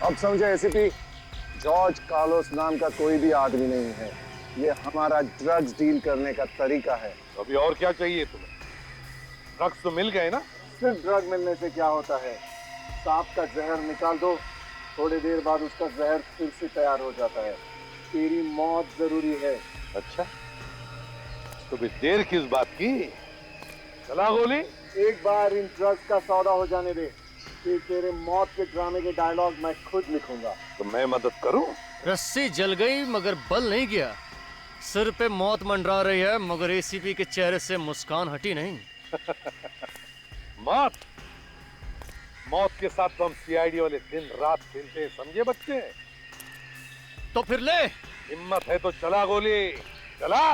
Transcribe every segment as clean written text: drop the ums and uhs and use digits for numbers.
अब समझे ACP, George Carlos नाम का कोई भी आदमी नहीं है। ये हमारा ड्रग्स डील करने का तरीका है। अभी और क्या चाहिए तुम्हें? ड्रग्स तो मिल गए ना? सिर्फ ड्रग मिलने से क्या होता है? सांप का जहर निकाल दो, थोड़ी देर बाद उसका जहर फिर से तैयार हो जाता है। तेरी मौत जरूरी है। अच्छा, तो भी देर किस बात की? चला गोली। एक बार इन ड्रग्स का सौदा हो जाने दे, फिर तेरे मौत के ड्रामे के डायलॉग मैं खुद लिखूंगा। तो मैं मदद करूं? रस्सी जल गई मगर बल नहीं गया। सिर पे मौत मंडरा रही है मगर एसीपी के चेहरे से मुस्कान हटी नहीं। मौत मौत के साथ तो हम सीआईडी वाले दिन रात खेलते हैं, समझे बच्चे? तो फिर ले। हिम्मत है तो चला गोली, चला।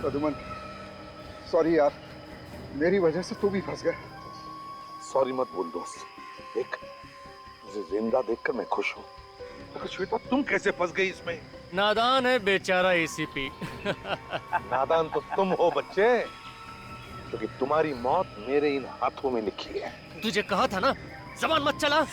प्रदुमन, सॉरी यार, मेरी वजह से तू भी फंस गया। सॉरी मत बोल दोस्त। देख, तुझे जिंदा देखकर मैं खुश हूं। मगर श्वेता, तुम कैसे फंस गई इसमें? नादान है बेचारा एसीपी। नादान तो तुम हो बच्चे, क्योंकि तुम्हारी मौत मेरे इन हाथों में लिखी है। तुझे कहा था ना, जबान मत चला।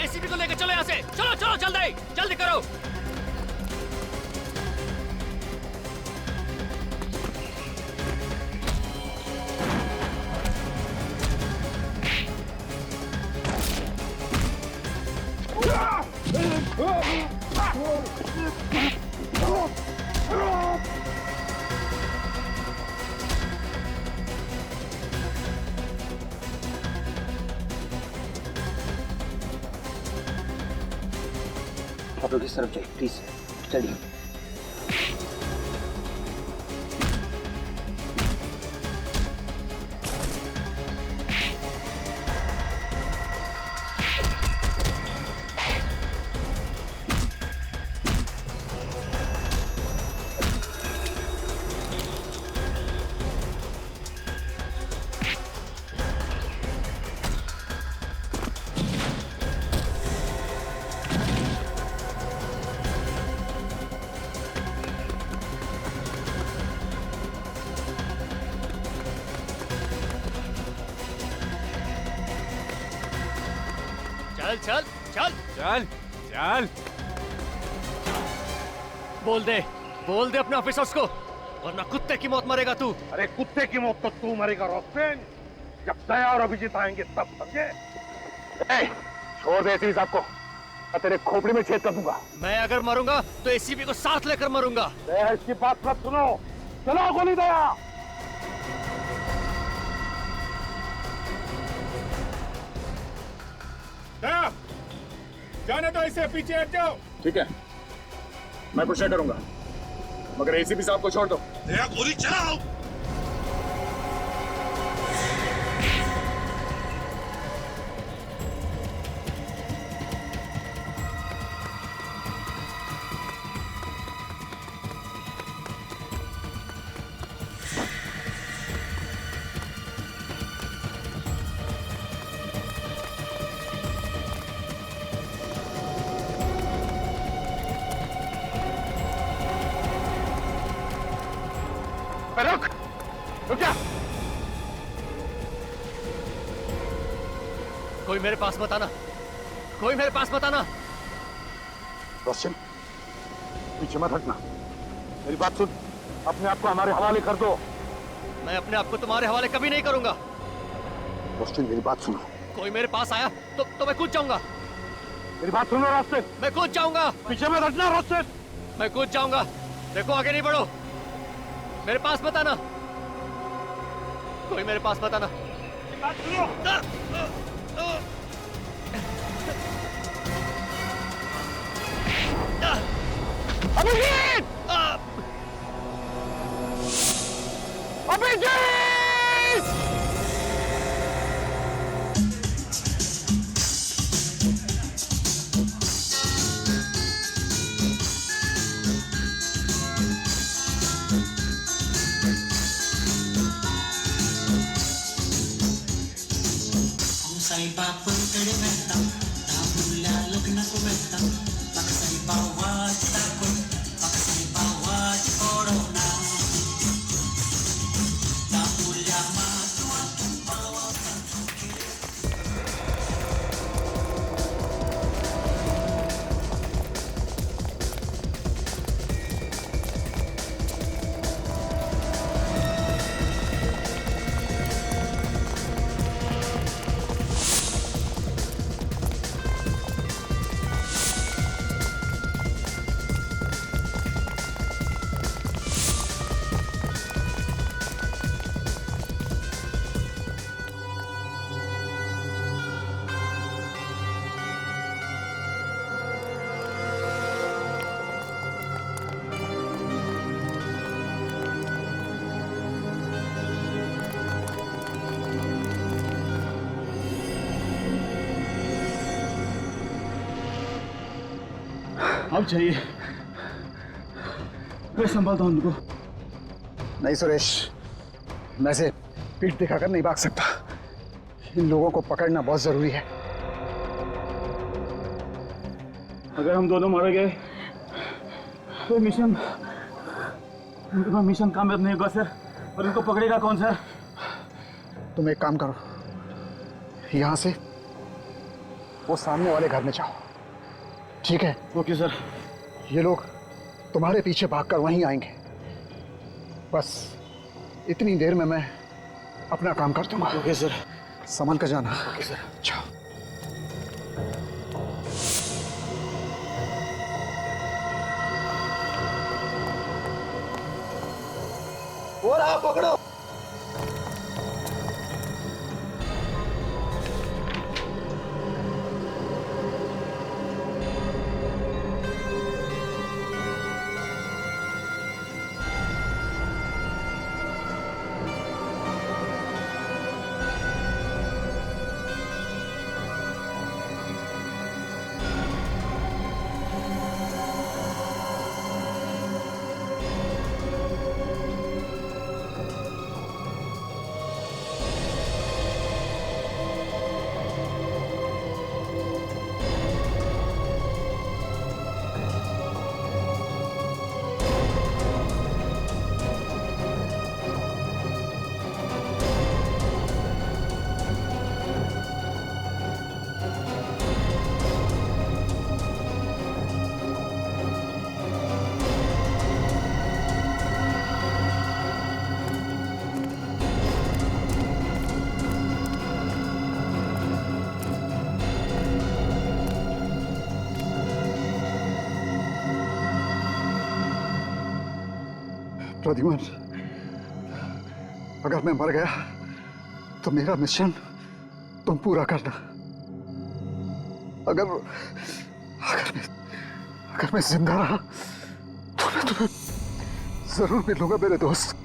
एसीपी को लेकर चलो यहाँ से। चलो चलो जल्दी जल्दी करो। आप लोग इस तरफ जाइए प्लीज, चलिए। चल चल चल चल चल। बोल दे अपने ऑफिसर्स को, वरना कुत्ते की मौत मरेगा तू। अरे कुत्ते की मौत तो तू मरेगा रोस्टेन, जब दया और अभिजीत आएंगे तब, समझे? छोड़ दे एसीपी साहब को, मैं तेरे खोपड़ी में छेद कर दूंगा। मैं अगर मरूंगा तो एसीपी को साथ लेकर मरूंगा। दया इसकी बात मत सुनो, चलो गोली दया। जाने तो ऐसे पीछे हट जाओ। ठीक है, मैं कुछ नहीं करूंगा, मगर एसीपी साहब को छोड़ दो। दया गोली चलाओ। रुक रुक जा। कोई मेरे पास मत आना, कोई मेरे पास मत आना। रोशन, पीछे मत हटना। मेरी बात सुन, अपने आप को हमारे हवाले कर दो। मैं अपने आप को तुम्हारे हवाले कभी नहीं करूंगा। रोशन, मेरी बात सुनो। कोई मेरे पास आया तो मैं कूद जाऊंगा। मेरी बात सुनो रोशन। मैं कूद जाऊंगा। पीछे मत हटना रोशन। मैं कूद जाऊंगा। देखो आगे नहीं बढ़ो। मेरे पास मत आना, कोई मेरे पास मत आना। बात सुनो। Abhijit! Abhijit! Saya pun terbentam, tak mula lagna ko bentam. Pakai bawa takut, pakai bawa corona. Tak mula matu aku bawa अब चाहिए, मैं संभालता हूँ उनको। नहीं सुरेश, मैं से पीठ दिखाकर नहीं भाग सकता। इन लोगों को पकड़ना बहुत जरूरी है। अगर हम दोनों मारे गए तो मिशन कामयाब नहीं होगा सर। और इनको पकड़ेगा कौन सर? तुम एक काम करो, यहाँ से वो सामने वाले घर में जाओ, ठीक है? Okay sir. ये लोग तुम्हारे पीछे भागकर वहीं आएंगे। बस इतनी देर में मैं अपना काम कर दूंगा। Okay sir. संभल कर जाना। Okay sir. जाओ। और आप पकड़ो। प्रद्युमन, अगर मैं मर गया तो मेरा मिशन तुम पूरा करना। अगर मैं जिंदा रहा तो मैं तुम्हें जरूर मिलूंगा मेरे दोस्त।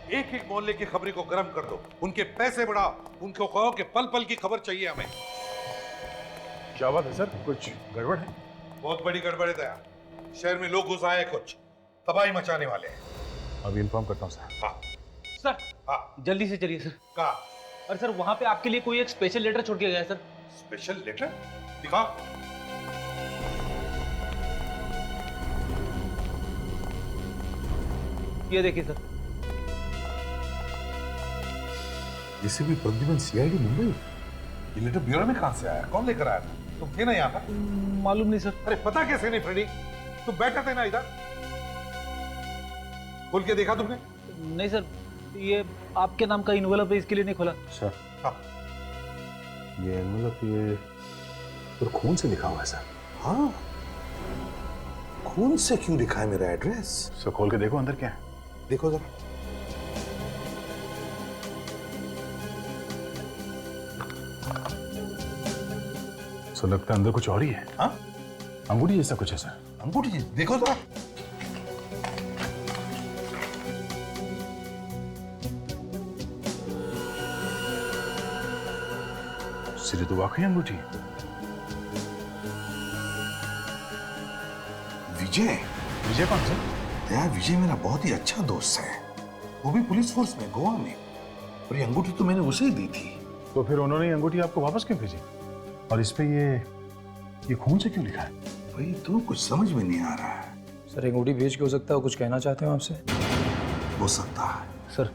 एक एक मोहल्ले की खबरी को गर्म कर दो, उनके पैसे बढ़ाओ, उनको कहो कि पल पल की खबर चाहिए हमें। क्या बात है सर, कुछ गड़बड़ है? बहुत बड़ी गड़बड़ है दया। शहर में लोग घुस आए, कुछ तबाही मचाने वाले हैं। अभी इन्फॉर्म करता हूँ सर। हाँ सर हाँ, जल्दी से चलिए सर। कहा? और सर वहां पे आपके लिए कोई एक स्पेशल लेटर छोड़ के गया है सर। स्पेशल लेटर दिखाओ। ये देखिए सर। इसे भी प्रद्युमन सीआईडी मुंबई। ये लेटर ब्यूरो में कहां से आया? कौन लेकर आया था? तुम थे ना यहाँ पर? मालूम नहीं सर। अरे पता कैसे नहीं फ्रेडी? तुम बैठा थे ना इधर? खोल के देखा तुमने? नहीं सर, ये आपके नाम का इन्वेलप है, इसके लिए नहीं खोला। सर हाँ ये एनवेलप ये तो खून से लिखा हुआ है सर। हाँ, खून से क्यों लिखा है मेरा एड्रेस? सर खोल के देखो अंदर क्या है। देखो जरा। सर लगता है अंदर कुछ और ही है। हाँ, अंगूठी जैसा कुछ है सर। अंगूठी देखो जरा। सिरे तो वाकई अंगूठी है। विजय। विजय कौन सर? यार विजय मेरा बहुत ही अच्छा दोस्त है, वो भी पुलिस फोर्स में गोवा में। और ये अंगूठी तो मैंने उसे ही दी थी। तो फिर उन्होंने ये अंगूठी आपको वापस क्यों भेजी? और इस पे ये खून से क्यों लिखा है? भाई तो कुछ समझ में नहीं आ रहा है। सर अंगूठी बेच के हो सकता है कुछ कहना चाहते हो आपसे? हो सकता है। सर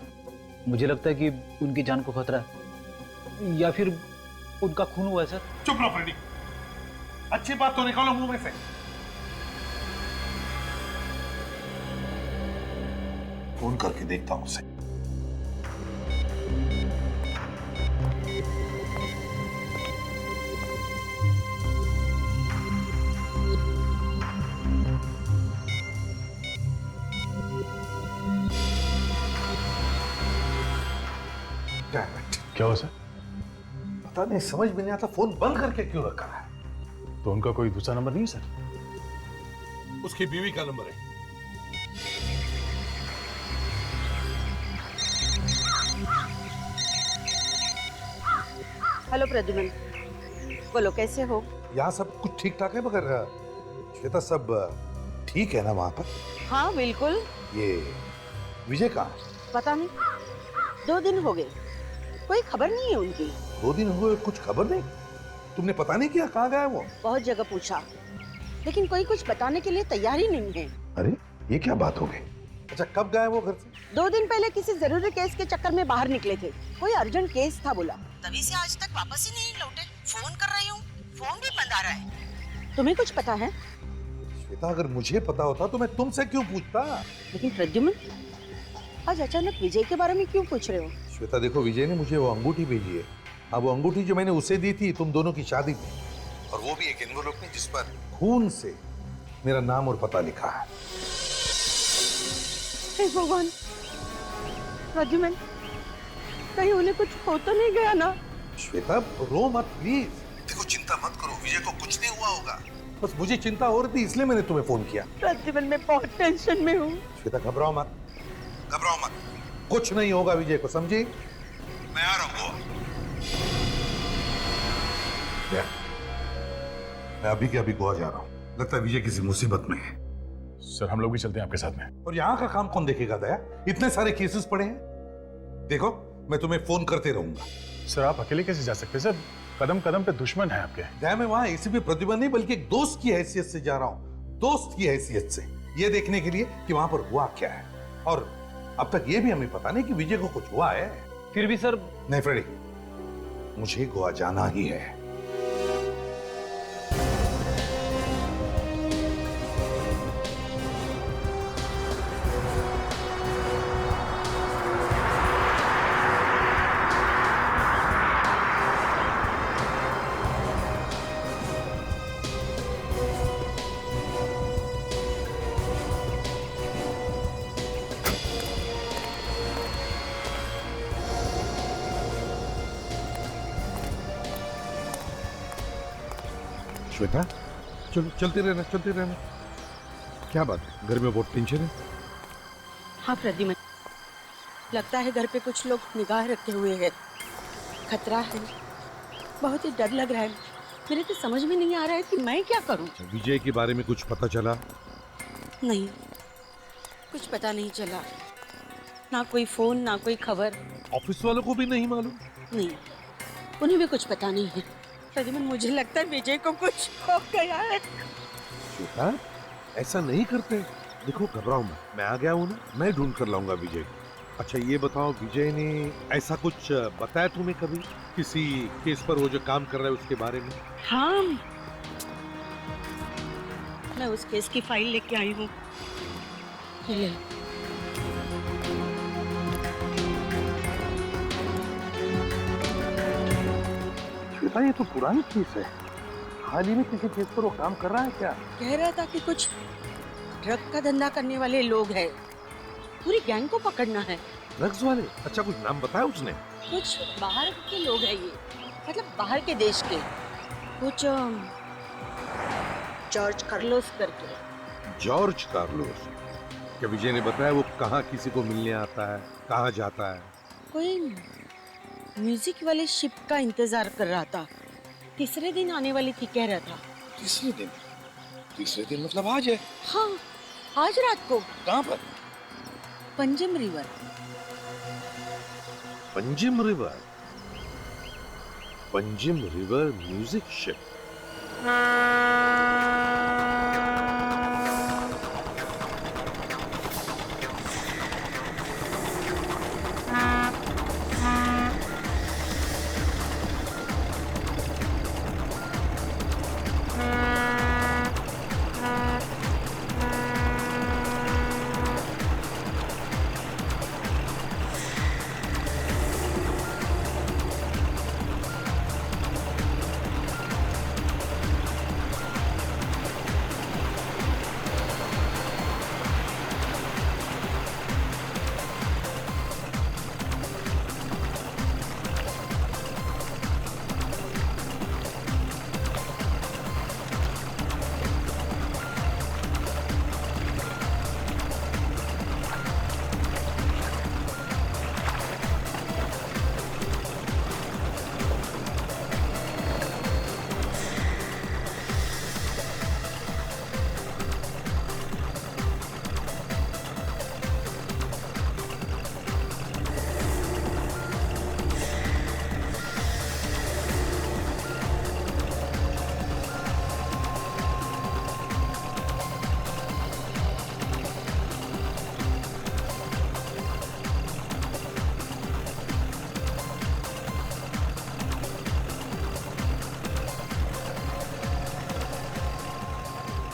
मुझे लगता है कि उनकी जान को खतरा है, या फिर उनका खून हुआ है सर। चुप रहो फ्रेडी, अच्छी बात तो निकालो मुंह में से। फोन करके देखता हूं उसे। Damn it. क्या हुआ सर? पता नहीं, समझ में नहीं आता फोन बंद करके क्यों रखा है। तो उनका कोई दूसरा नंबर नहीं है सर? उसकी बीवी का नंबर है। हेलो प्रद्युमन, बोलो कैसे हो? यहाँ सब कुछ ठीक ठाक है, मगर श्वेता सब ठीक है ना वहां पर? हाँ बिल्कुल। ये विजय कहाँ? पता नहीं, 2 दिन हो गए, कोई खबर नहीं है उनकी। 2 दिन हुए, कुछ खबर नहीं? तुमने पता नहीं किया कहाँ गया वो? बहुत जगह पूछा, लेकिन कोई कुछ बताने के लिए तैयार ही नहीं है। अरे ये क्या बात हो गई? अच्छा कब गए वो घर से? 2 दिन पहले किसी जरूरी केस के चक्कर में बाहर निकले थे, कोई अर्जेंट केस था बोला, तभी से आज तक वापस ही नहीं लौटे। फोन कर रही हूँ, फोन भी बंद आ रहा है। तुम्हें कुछ पता है? श्वेता अगर मुझे पता होता तो मैं तुमसे क्यों पूछता? लेकिन प्रद्युमन, आज अचानक विजय के बारे में क्यों पूछ रहे हो? श्वेता देखो, विजय ने मुझे वो अंगूठी भेजी है। अब वो अंगूठी जो मैंने उसे दी थी तुम दोनों की शादी में, और वो भी एक एनवेलप में जिस पर खून से मेरा नाम और पता लिखा है। हे भगवान, प्रद्युमन कहीं उन्हें कुछ हो तो नहीं गया ना? श्वेता रो मत प्लीज। देखो चिंता मत करो, विजय को कुछ नहीं हुआ होगा। बस मुझे चिंता हो रही थी इसलिए मैंने तुम्हें फोन किया। प्रद्युमन मैं बहुत टेंशन में हूँ। श्वेता घबराओ मत, घबराओ मत, कुछ नहीं होगा विजय को, समझी? मैं आ रहा हूँ गोवा। मैं अभी के अभी गोवा जा रहा हूँ। लगता है विजय किसी मुसीबत में है। सर हम लोग भी चलते हैं आपके साथ में। और यहाँ का काम कौन देखेगा दया? इतने सारे केसेस पड़े हैं। देखो मैं तुम्हें फोन करते रहूंगा। सर आप अकेले कैसे जा सकते हैं सर? कदम कदम पे दुश्मन है आपके। दया मैं वहां एसीपी प्रद्युमन नहीं बल्कि एक दोस्त की हैसियत से जा रहा हूँ, दोस्त की हैसियत से, ये देखने के लिए कि वहां पर हुआ क्या है। और अब तक ये भी हमें पता नहीं कि विजय को कुछ हुआ है। फिर भी सर। नहीं फ्रेडी, मुझे गोवा जाना ही है। श्वेता चलो, चलते रहना, चलते रहना। क्या बात है, घर में बहुत टेंशन है? हाँ प्रद्युमन, लगता है घर पे कुछ लोग निगाह रखे हुए हैं। खतरा है, बहुत ही डर लग रहा है। मेरे तो समझ में नहीं आ रहा है कि मैं क्या करूं। विजय के बारे में कुछ पता चला? नहीं, कुछ पता नहीं चला। ना कोई फोन, ना कोई खबर। ऑफिस वालों को भी नहीं मालूम? नहीं, उन्हें भी कुछ पता नहीं है। प्रद्युमन, मुझे लगता है विजय को कुछ हो गया है। श्वेता, ऐसा नहीं करते। देखो, घबराओ मत, मैं आ गया हूँ ना, मैं ढूंढ कर लाऊंगा विजय को। अच्छा ये बताओ, विजय ने ऐसा कुछ बताया तुम्हें कभी किसी केस पर, वो जो काम कर रहा है उसके बारे में? हाँ, मैं उस केस की फाइल लेके आई हूँ। ये ले। श्वेता, ये तो पुरानी केस है। हाल ही में किसी केस पर वो काम कर रहा है क्या? कह रहा था कि कुछ ड्रग का धंधा करने वाले लोग हैं, पूरी गैंग को पकड़ना है। ड्रग्स वाले? अच्छा, कुछ नाम बताया उसने? कुछ बाहर के लोग हैं ये, मतलब बाहर के देश के। कुछ जॉर्ज कार्लोस करके। George Carlos? क्या विजय ने बताया वो कहाँ किसी को मिलने आता है, कहाँ जाता है? कोई म्यूजिक वाले शिप का इंतजार कर रहा था। तीसरे दिन आने वाली थी कह रहा था। तीसरे दिन? तीसरे दिन मतलब आज है? हाँ, आज रात को। कहाँ पर? Panjim river. Panjim river? Panjim river music ship?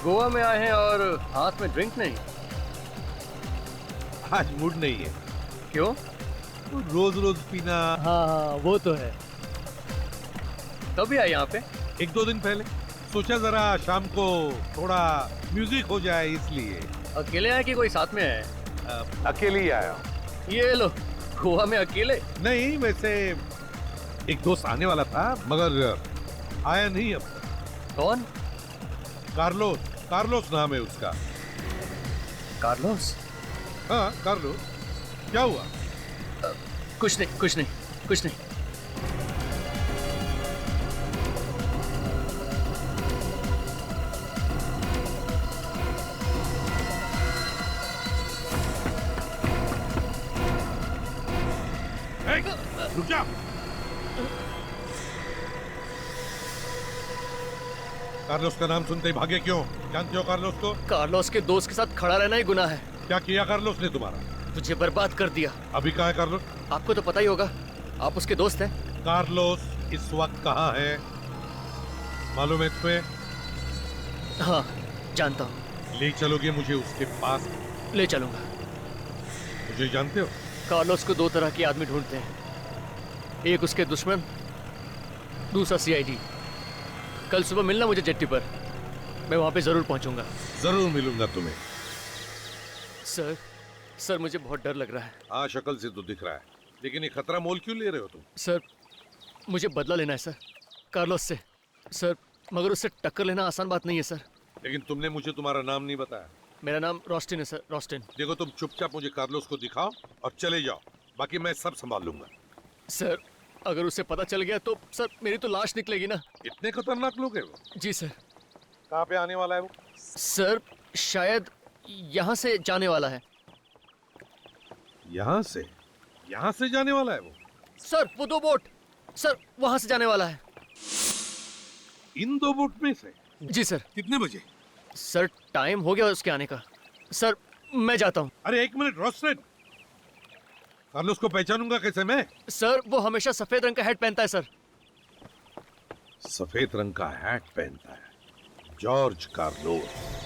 Goa में आए हैं और हाथ में ड्रिंक नहीं? आज मूड नहीं है। क्यों? रोज रोज पीना। हाँ, वो तो है। कभी आए यहाँ पे? एक दो दिन पहले सोचा जरा शाम को थोड़ा म्यूजिक हो जाए, इसलिए। अकेले आए कि कोई साथ में है? अकेले ही आया। ये लो, गोवा में अकेले? नहीं, वैसे एक दोस्त आने वाला था मगर आया नहीं अब तक। कौन? कार्लोस। कार्लोस नाम है उसका। कार्लोस? हाँ, कार्लोस। क्या हुआ? कुछ नहीं, कुछ नहीं, कुछ नहीं। रुक जा। कार्लोस का नाम सुनते ही भागे क्यों? जानते हो कार्लोस को? कार्लोस के दोस्त के साथ खड़ा रहना ही गुनाह है। क्या किया कार्लोस ने तुम्हारा? तुझे बर्बाद कर दिया। अभी कहाँ है कार्लोस? आपको तो पता ही होगा, आप उसके दोस्त हैं। कार्लोस इस वक्त कहाँ है मालूम है तुम्हें? हाँ, जानता हूँ। ले चलोगे मुझे उसके पास? ले चलूंगा। मुझे जानते हो? कार्लोस को दो तरह के आदमी ढूंढते हैं, एक उसके दुश्मन, दूसरा सीआईडी। कल सुबह मिलना मुझे जेट्टी पर, मैं वहां पे जरूर पहुंचूंगा। जरूर मिलूंगा तुम्हें। सर मुझे बहुत डर लग रहा है। हाँ, शक्ल से तो दिख रहा है, लेकिन ये खतरा मोल क्यों ले रहे हो तुम? सर, मुझे बदला लेना है सर, कार्लोस से। सर, मगर उससे टक्कर लेना आसान बात नहीं है सर। लेकिन तुमने मुझे तुम्हारा नाम नहीं बताया। मेरा नाम रोस्टिन है सर, रोस्टिन। देखो, तुम चुपचाप मुझे कार्लोस को दिखाओ और चले जाओ, बाकी मैं सब संभाल लूंगा। सर अगर उसे पता चल गया तो सर मेरी तो लाश निकलेगी ना। इतने खतरनाक लोग हैं वो? जी सर। कहाँ पे आने वाला है वो? सर शायद यहाँ से जाने वाला है। यहाँ से? यहाँ से जाने वाला है वो? सर वो 2 बोट सर वहां से जाने वाला है। इन 2 बोट में से? जी सर। कितने बजे? सर टाइम हो गया उसके आने का। सर मैं जाता हूँ। अरे 1 मिनट रोस्टेड, कार्लोस को पहचानूंगा कैसे मैं? सर वो हमेशा सफेद रंग का हैट पहनता है सर। सफेद रंग का हैट पहनता है, George Carlos.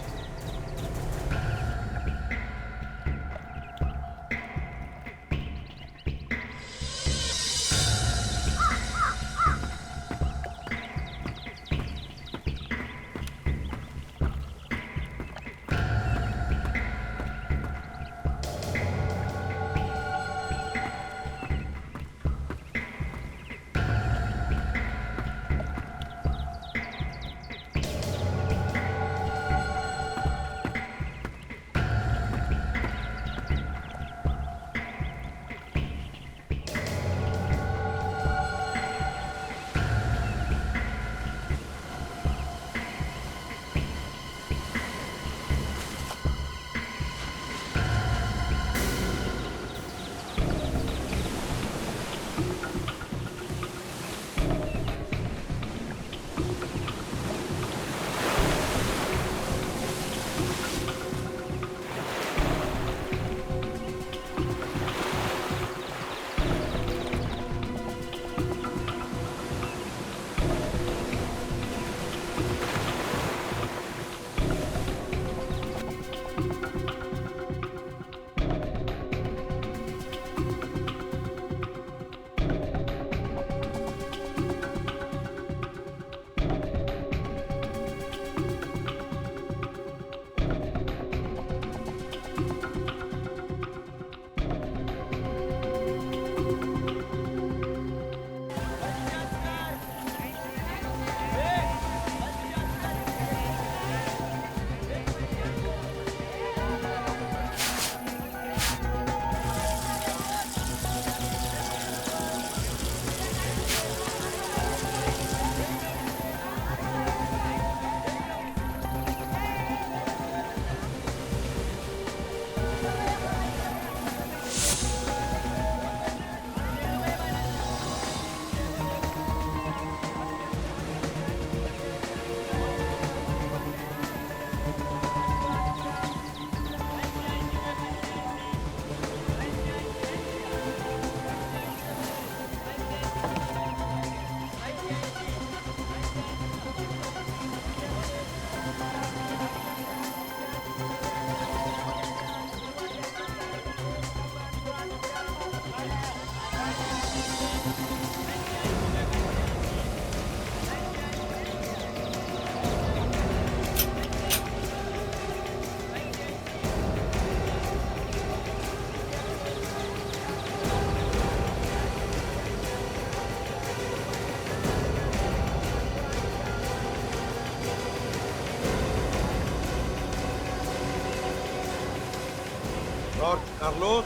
George Carlos,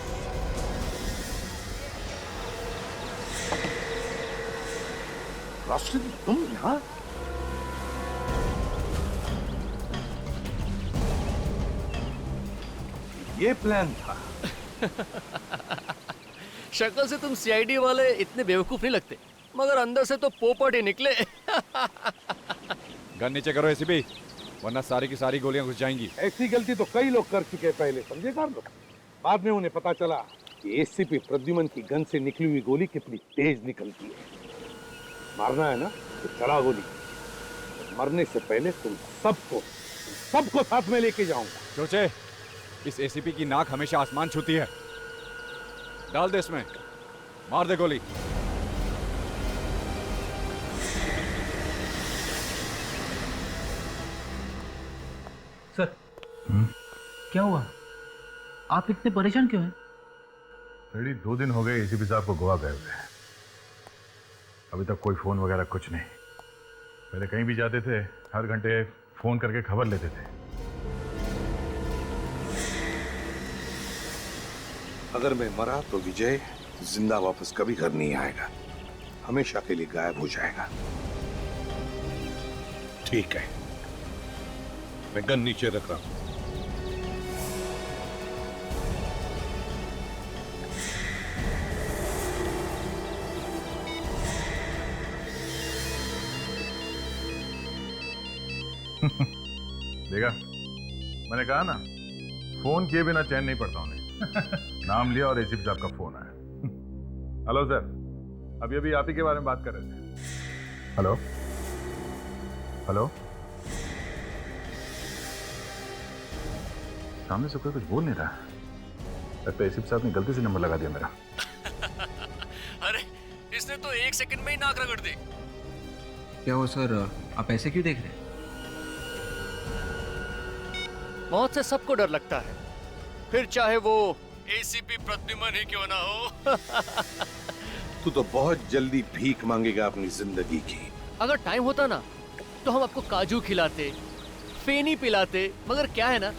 roasted, तुम यहाँ? ये प्लान था? शक्ल से तुम सीआईडी वाले इतने बेवकूफ नहीं लगते, मगर अंदर से तो पोपट ही निकले। गन नीचे करो एसीपी, वरना सारी की सारी गोलियां घुस जाएंगी। ऐसी गलती तो कई लोग कर चुके हैं पहले, समझे कार्लोस? बाद में उन्हें पता चला कि एसीपी प्रद्युमन की गन से निकली हुई गोली कितनी तेज निकलती है। मारना है ना तो चला गोली, मरने से पहले तुम सबको साथ में लेके जाऊंगा। सोचे, इस एसीपी की नाक हमेशा आसमान छूती है। डाल दे इसमें, मार दे गोली। सर क्या हुआ? आप इतने परेशान क्यों हैं? रेडी 2 दिन हो गए एसीपी साहब को गोवा गए हुए। अभी तक कोई फोन वगैरह कुछ नहीं। पहले कहीं भी जाते थे हर घंटे फोन करके खबर लेते थे। अगर मैं मरा तो विजय जिंदा वापस कभी घर नहीं आएगा, हमेशा के लिए गायब हो जाएगा। ठीक है, मैं गन नीचे रख रहा हूं। देखा, मैंने कहा ना, फोन किए बिना चैन नहीं पड़ता उन्हें। नाम लिया और एसीपी साहब का फोन आया। हेलो सर, अभी अभी आप ही के बारे में बात कर रहे थे। हेलो हेलो, सामने से कोई कुछ बोल नहीं रहा। लगता है एसीपी साहब ने गलती से नंबर लगा दिया मेरा। अरे इसने तो 1 सेकंड में ही नाक रगड़ दी। क्या हुआ सर, आप ऐसे क्यों देख रहे हैं? मौत से सबको डर लगता है, फिर चाहे वो एसीपी प्रद्युमन ही क्यों ना हो। तू तो बहुत जल्दी भीख मांगेगा अपनी जिंदगी की। अगर टाइम होता ना तो हम आपको काजू खिलाते, फेनी पिलाते, मगर क्या है ना,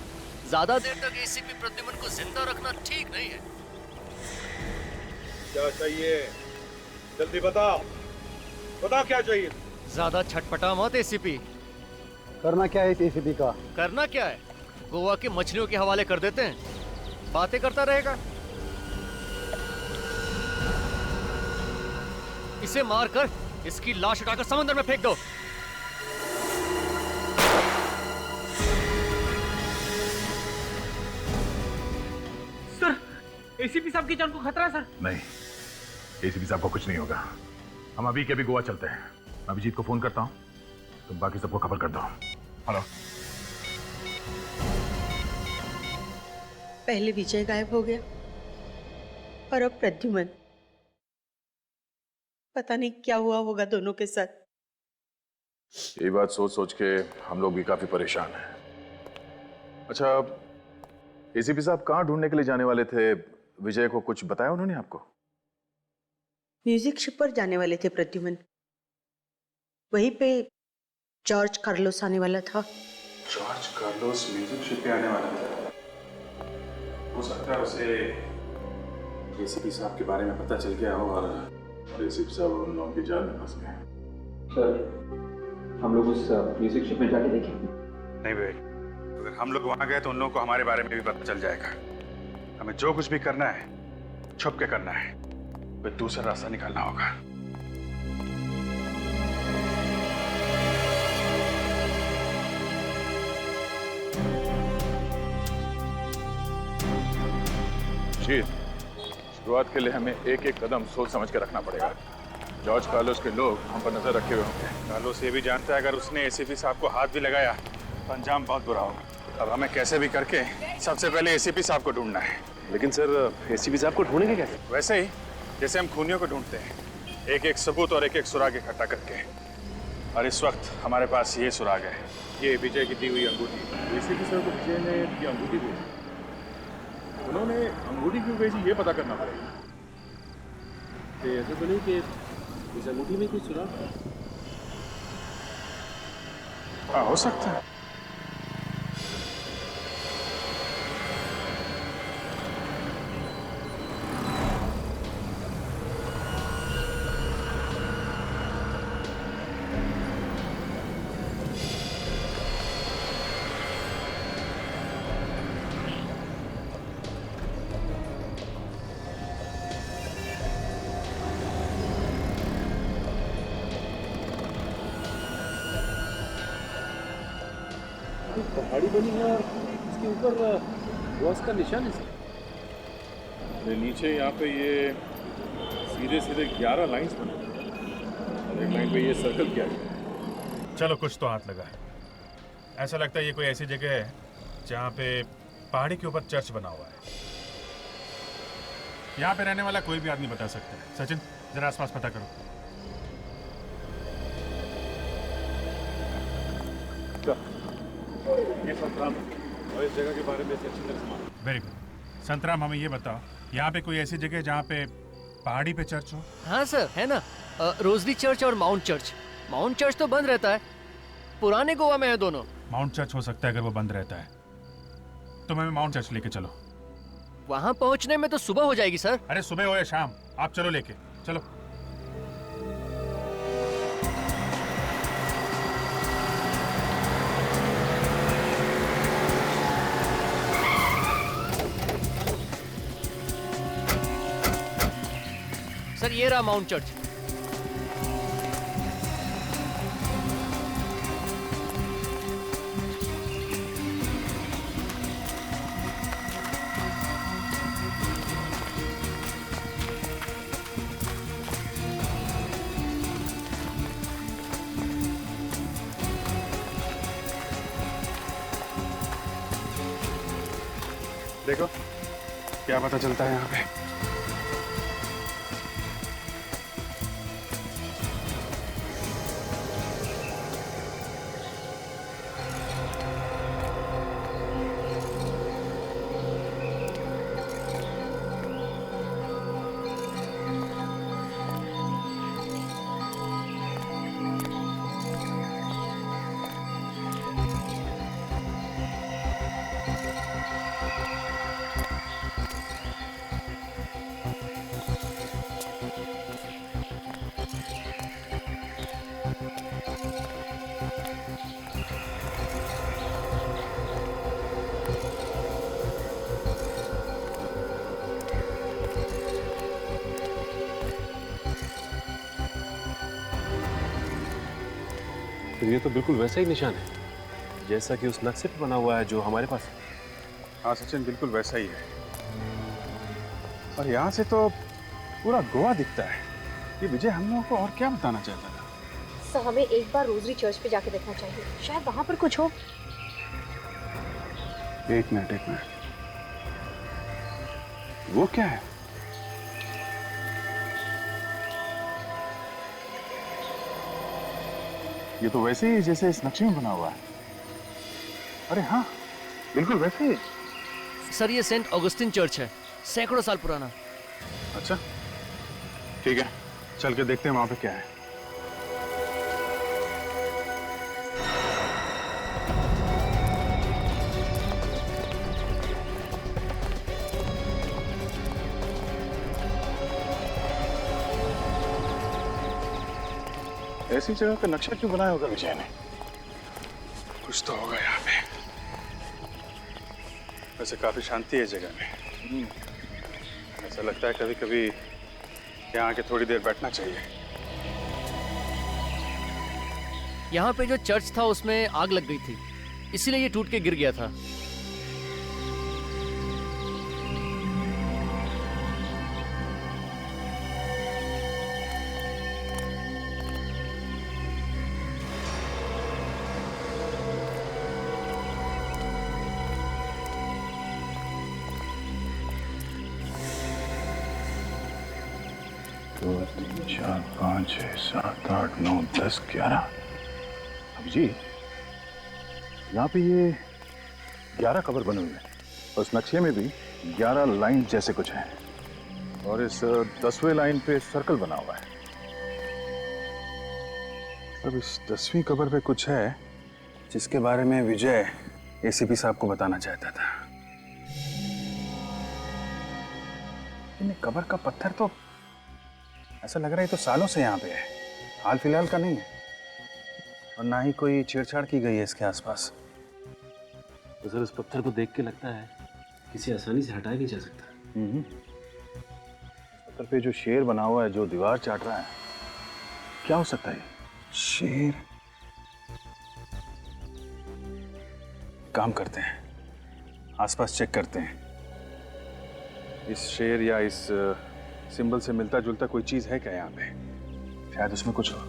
ज्यादा देर तक एसीपी प्रद्युमन को जिंदा रखना ठीक नहीं है। क्या चाहिए? जल्दी बताओ, बताओ क्या चाहिए? ज्यादा छटपटा मत एसीपी। करना क्या है इस एसीपी का? करना क्या है, गोवा की मछलियों के हवाले कर देते हैं, बातें करता रहेगा। इसे मारकर इसकी लाश उठाकर समंदर में फेंक दो। सर, एसीपी साहब की जान को खतरा है सर। नहीं, एसीपी साहब को कुछ नहीं होगा। हम अभी के अभी गोवा चलते हैं। अभिजीत को फोन करता हूँ, तुम बाकी सबको खबर कर दो। हेलो। पहले विजय गायब हो गया और अब प्रद्युमन। पता नहीं क्या हुआ होगा दोनों के साथ। ये बात सोच सोच के हम लोग भी काफी परेशान हैं। अच्छा, एसीपी साहब कहाँ ढूंढने के लिए जाने वाले थे? विजय को कुछ बताया उन्होंने आपको? म्यूजिक शिप पर जाने वाले थे प्रद्युमन। वहीं पे जॉर्ज कार्लोस आने वाला था। जॉर्ज कार्लोस म्यूजिक शिप पे आने वाला था? हो सकता है उसे एसीपी साहब के बारे में पता चल गया हो और एसीपी साहब उन लोगों की जान में फंस गए। सर, हम लोग उस म्यूजिक शिप में जाके देखें? नहीं भाई, अगर हम लोग वहां गए तो उन लोगों को हमारे बारे में भी पता चल जाएगा। हमें जो कुछ भी करना है छुप के करना है, कोई दूसरा रास्ता निकालना होगा। शुरुआत के लिए हमें एक एक कदम सोच समझ के रखना पड़ेगा। जॉर्ज कार्लोस के लोग हम पर नजर रखे हुए होंगे। कार्लोस ये भी जानता है अगर उसने एसीपी साहब को हाथ भी लगाया तो अंजाम बहुत बुरा होगा। अब हमें कैसे भी करके सबसे पहले एसीपी साहब को ढूंढना है। लेकिन सर, एसीपी साहब को ढूंढेंगे कैसे? वैसे ही जैसे हम खूनियों को ढूंढते हैं, एक एक सबूत और एक एक सुराग इकट्ठा करके। और इस वक्त हमारे पास ये सुराग है, ये विजय की दी हुई अंगूठी। एसीपी साहब को विजय ने ये अंगूठी भेजी, उन्होंने अंगूठी क्यों भेजी ये पता करना पड़ेगा। ऐसा तो नहीं कि इस अंगूठी में कुछ सुराग है? हाँ, हो सकता है। पहाड़ी बनी है और इसके ऊपर वॉस का निशान है सर। नीचे यहाँ पे ये सीधे सीधे 11 लाइंस बने और एक लाइन पे ये सर्कल किया गया। चलो, कुछ तो हाथ लगा है। ऐसा लगता है ये कोई ऐसी जगह है जहाँ पे पहाड़ी के ऊपर चर्च बना हुआ है। यहाँ पे रहने वाला कोई भी आदमी बता सकता है। सचिन, जरा आसपास पता करो। ये संतराम और इस जगह के बारे में अच्छी तरह से। Very good. संतराम, हमें ये बताओ, यहाँ पे कोई ऐसी जगह है जहाँ पे पहाड़ी पे चर्च हो? हाँ सर, है ना, रोजली चर्च और माउंट चर्च। माउंट चर्च तो बंद रहता है, पुराने गोवा में है दोनों। माउंट चर्च हो सकता है अगर वो बंद रहता है तो हमें माउंट चर्च लेके चलो। वहां पहुंचने में तो सुबह हो जाएगी सर। अरे सुबह हो या शाम, आप चलो लेके चलो। सर ये रहा माउंट चर्च। देखो क्या पता चलता है यहाँ पे। फिर ये तो बिल्कुल वैसा ही निशान है जैसा कि उस नक्शे पे बना हुआ है जो हमारे पास है। हाँ सचिन, बिल्कुल वैसा ही है। और यहाँ से तो पूरा गोवा दिखता है। ये विजय हम लोगों को और क्या बताना चाहता था? सर हमें एक बार रोजरी चर्च पे जाके देखना चाहिए, शायद वहां पर कुछ हो। एक मिनट। वो क्या है? ये तो वैसे ही जैसे इस नक्शे में बना हुआ है। अरे हाँ, बिल्कुल वैसे ही। सर ये सेंट ऑगस्टिन चर्च है, सैकड़ों साल पुराना। अच्छा ठीक है, चल के देखते हैं वहां पे क्या है। ऐसी जगह का नक्शा क्यों बनाया होगा विजय ने? कुछ तो होगा यहाँ पे। वैसे काफी शांति है जगह में। ऐसा लगता है कभी कभी यहाँ आके थोड़ी देर बैठना चाहिए। यहाँ पे जो चर्च था उसमें आग लग गई थी, इसीलिए ये टूट के गिर गया था। दो, तीन, चार, 5, 6, 7, 8, 9, 10, 11। जी यहाँ पे ये 11 कबर बने हुए हैं। उस नक्शे में भी 11 लाइन जैसे कुछ हैं और इस 10वें लाइन पे सर्कल बना हुआ है। अब इस 10वीं कबर पे कुछ है जिसके बारे में विजय एसीपी साहब को बताना चाहता था। इन कबर का पत्थर तो ऐसा लग रहा है तो सालों से यहाँ पे है, हाल फिलहाल का नहीं है। और ना ही कोई छेड़छाड़ की गई है इसके आसपास। तो सर इस पत्थर को देख के लगता है किसी आसानी से हटाया नहीं जा सकता। पत्थर पे जो शेर बना हुआ है जो दीवार चाट रहा है, क्या हो सकता है? शेर। काम करते हैं, आसपास चेक करते हैं। इस शेर या इस सिंबल से मिलता जुलता कोई चीज है क्या यहाँ पे? शायद उसमें कुछ हो।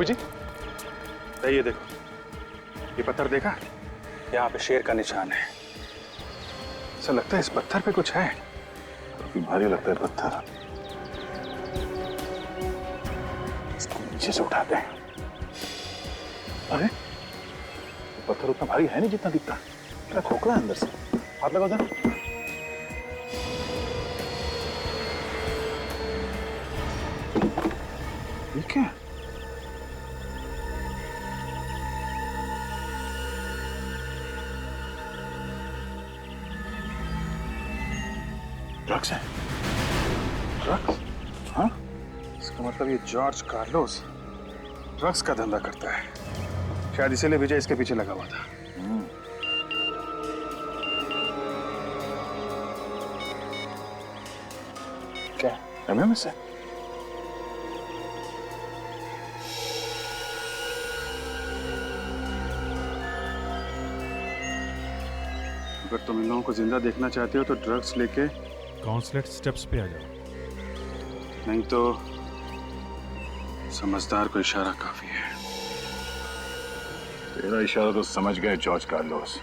भाभी जी, ये देखो, ये पत्थर देखा? यहाँ पे शेर का निशान है। ऐसा लगता है इस पत्थर पे कुछ है। काफी भारी लगता है पत्थर। इसको नीचे से उठाते हैं। अरे पत्थर उतना भारी है नहीं जितना दिखता। क्या खोखला है अंदर से। हाथ लगाओ जरा। ये क्या? ड्रग्स है। ड्रग्स? हाँ? इसका मतलब ये जॉर्ज कार्लोस ड्रग्स का धंधा करता है। शायद इसीलिए विजय इसके पीछे लगा हुआ था। क्या एमएम से? अगर तुम इन लोगों को जिंदा देखना चाहते हो तो ड्रग्स लेके काउंसलेट स्टेप्स पे आ जाओ। नहीं तो समझदार को इशारा काफी है। तेरा इशारा तो समझ गए जॉर्ज कार्लोस।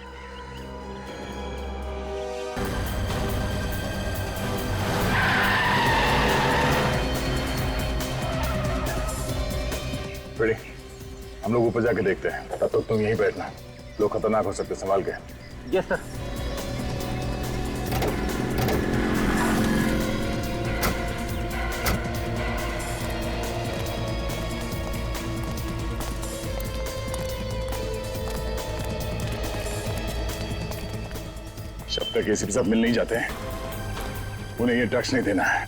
रेडी, हम लोग ऊपर जाके देखते हैं। तब तक तुम यहीं बैठना। लोग खतरनाक हो सकते, संभाल के। Yes sir. जब तक एसीपी साहब मिल नहीं जाते उन्हें ये ड्रग्स नहीं देना है।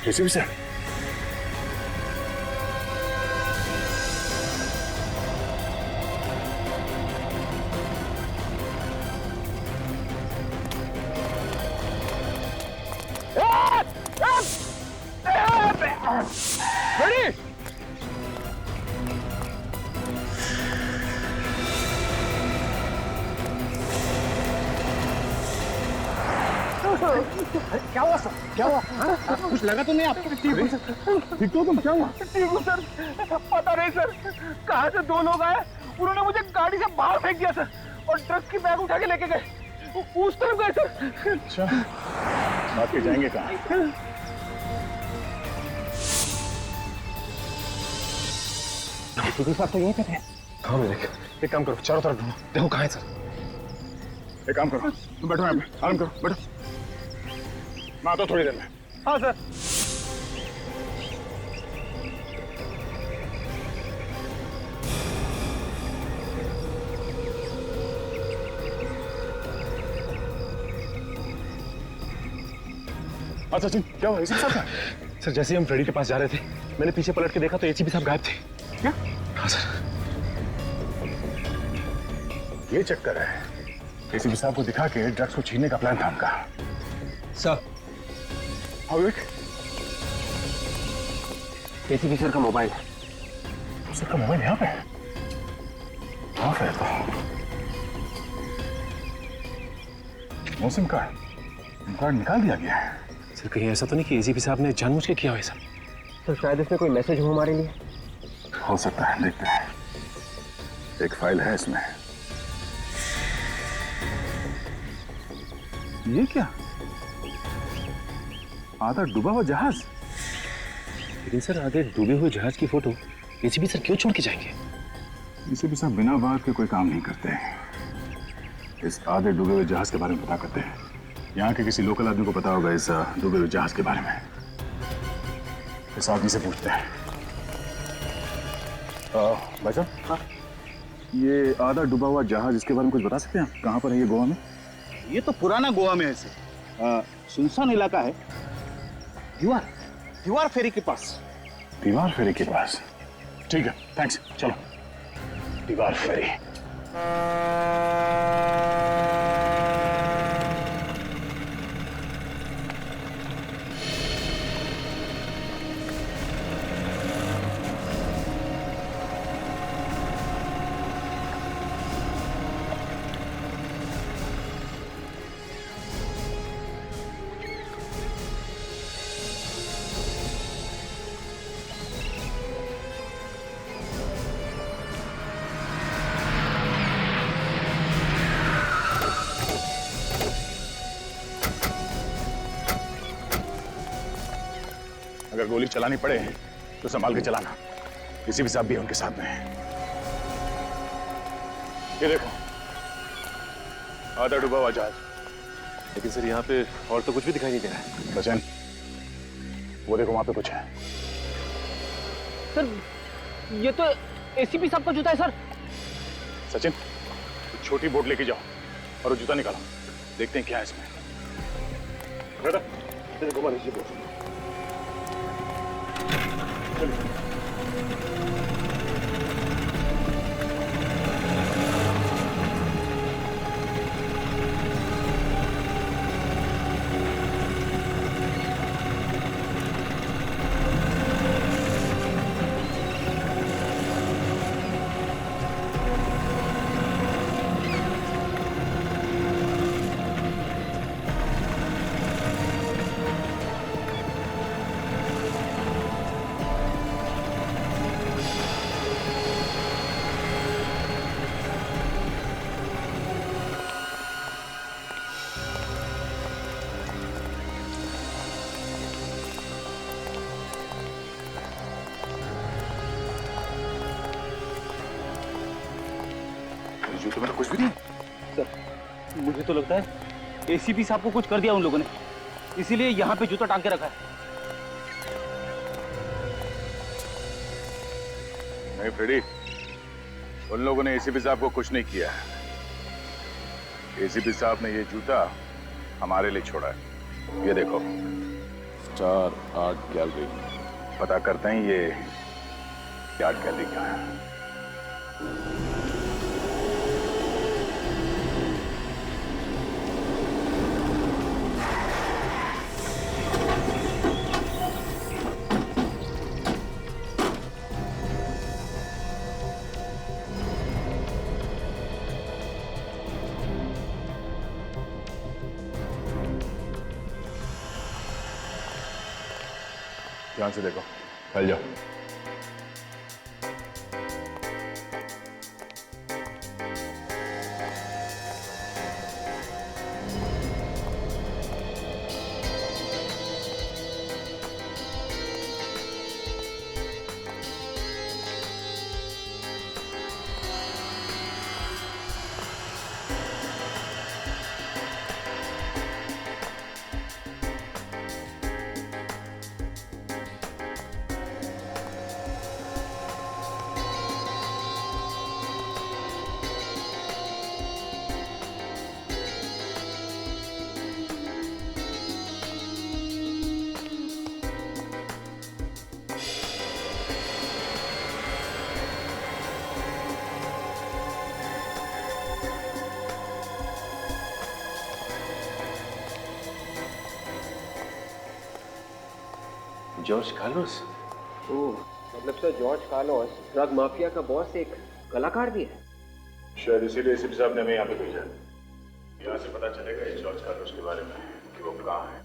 एसीपी साहब, रेडी? क्या हुआ सर? क्या हुआ? कुछ लगा तो नहीं आपको? ठीक तो तुम? क्या हुआ? ठीक हूँ सर। पता नहीं सर, कहाँ से दो लोग आए, उन्होंने मुझे गाड़ी से बाहर फेंक दिया सर, और ड्रग्स की बैग उठा के लेके गए। उस तरफ गए सर। अच्छा, बात के जाएंगे कहाँ? एसीपी साहब तो यहीं पे थे। हाँ मेरे, एक काम करो, चारों तरफ ढूंढो, देखो कहाँ है सर। एक काम करो, तुम बैठो यहाँ पे, आराम करो, बैठो। मैं आता हूँ थोड़ी देर में। हाँ सर। अच्छा सचिन, क्या हुआ? एसीपी साहब? सर जैसे ही हम फ्रेडी के पास जा रहे थे, मैंने पीछे पलट के देखा तो एसीपी साहब गायब थे। क्या? हाँ सर। ये चक्कर है। एसीपी साहब को दिखा के ड्रग्स को छीनने का प्लान था उनका। सर। हाँ विवेक? एसीपी सर का मोबाइल है। सर का मोबाइल यहाँ पे? हाँ फिर तो नो सिम कार्ड निकाल दिया गया है। सर कहीं ऐसा तो नहीं कि एसीपी साहब ने जानबूझ के किया हो सर? तो शायद इसमें कोई मैसेज हो हमारे लिए। हो सकता है, देखते हैं। एक फाइल है इसमें। ये क्या? आधा डूबा हुआ जहाज। लेकिन सर आगे डूबे हुए जहाज की फोटो एसीपी सर क्यों छोड़ के जाएंगे? एसीपी साहब बिना बात के कोई काम नहीं करते। इस आधे डूबे हुए जहाज के बारे में पता करते हैं। यहाँ के किसी लोकल आदमी को पता होगा इस डूबे हुए जहाज के बारे में। इस आदमी से पूछते हैं। भाई साहब, हाँ? ये आधा डूबा हुआ जहाज, इसके बारे में कुछ बता सकते हैं आप? कहाँ पर है ये गोवा में? ये तो पुराना गोवा में है सर। सुनसान इलाका है। दीवार फेरी के पास। दीवार फेरी के पास? ठीक है, थैंक्स। चलो, दीवार फेरी। अगर गोली चलानी पड़े तो संभाल के चलाना। किसी भी साहब भी उनके साथ में है। ये देखो, आधा डूबा हुआ जहाज। लेकिन सर यहाँ पे और तो कुछ भी दिखाई नहीं दे रहा है। सचिन, वो देखो वहां पे कुछ है। सर ये तो एसीपी साहब का जूता है सर। सचिन, छोटी बोट लेके जाओ और वो जूता निकालो, देखते हैं क्या है इसमें। बेटा, तेरे घुमा लीजिए बोट। चलिए। जूते में तो कुछ भी नहीं। सर मुझे तो लगता है एसीपी साहब को कुछ कर दिया उन लोगों ने, इसीलिए यहाँ पे जूता टांग के रखा है। नहीं फ्रेडी, उन लोगों ने एसीपी साहब को कुछ नहीं किया। एसीपी साहब ने ये जूता हमारे लिए छोड़ा है। ये देखो, स्टार आर्ट गैलरी। पता करते हैं ये आर्ट गैलरी क्या है। ध्यान से देखो, फैल जाओ। George Carlos. ओह, मतलब sir George Carlos drug mafia का बॉस एक कलाकार भी है। शायद इसीलिए एसीपी साहब ने हमें यहाँ पे भेजा। यहाँ से पता चलेगा इस जॉर्ज कार्लोस के बारे में कि वो कहाँ है।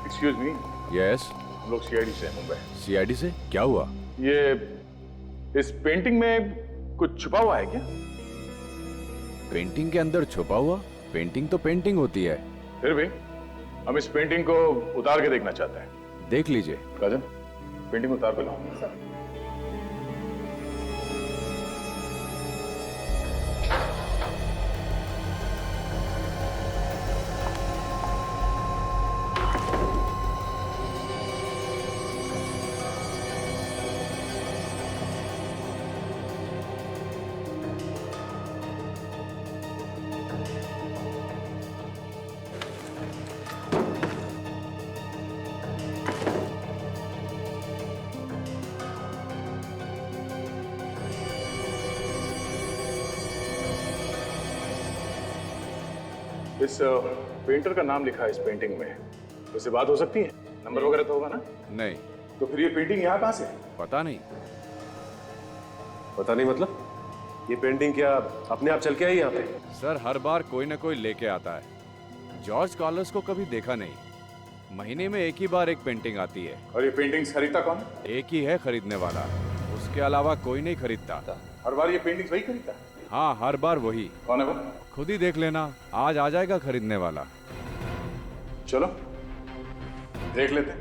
Excuse me. यस। हम लोग सीआईडी से हैं, मुंबई। सीआईडी से? क्या हुआ? ये इस पेंटिंग में कुछ छुपा हुआ है क्या? पेंटिंग के अंदर छुपा हुआ? पेंटिंग तो पेंटिंग होती है। फिर भी हम इस पेंटिंग को उतार के देखना चाहते हैं। देख लीजिए। राजन, पेंटिंग उतार के लाओ। इस पेंटर का नाम लिखा है इस पेंटिंग में, उससे बात हो सकती है? नंबर वगैरह तो होगा ना? नहीं। तो फिर ये पेंटिंग यहाँ कहाँ से? पता नहीं। पता नहीं मतलब? ये पेंटिंग क्या अपने आप चल के आई यहाँ पे? सर हर बार कोई ना कोई लेके आता है। जॉर्ज कार्लोस को कभी देखा नहीं। महीने में एक ही बार एक पेंटिंग आती है। और ये पेंटिंग्स खरीदता कौन? एक ही है खरीदने वाला, उसके अलावा कोई नहीं खरीदता। हर बार ये पेंटिंग्स वही खरीदता? हाँ, हर बार वही। कौन है वो? खुद ही देख लेना, आज आ जाएगा खरीदने वाला। चलो देख लेते हैं।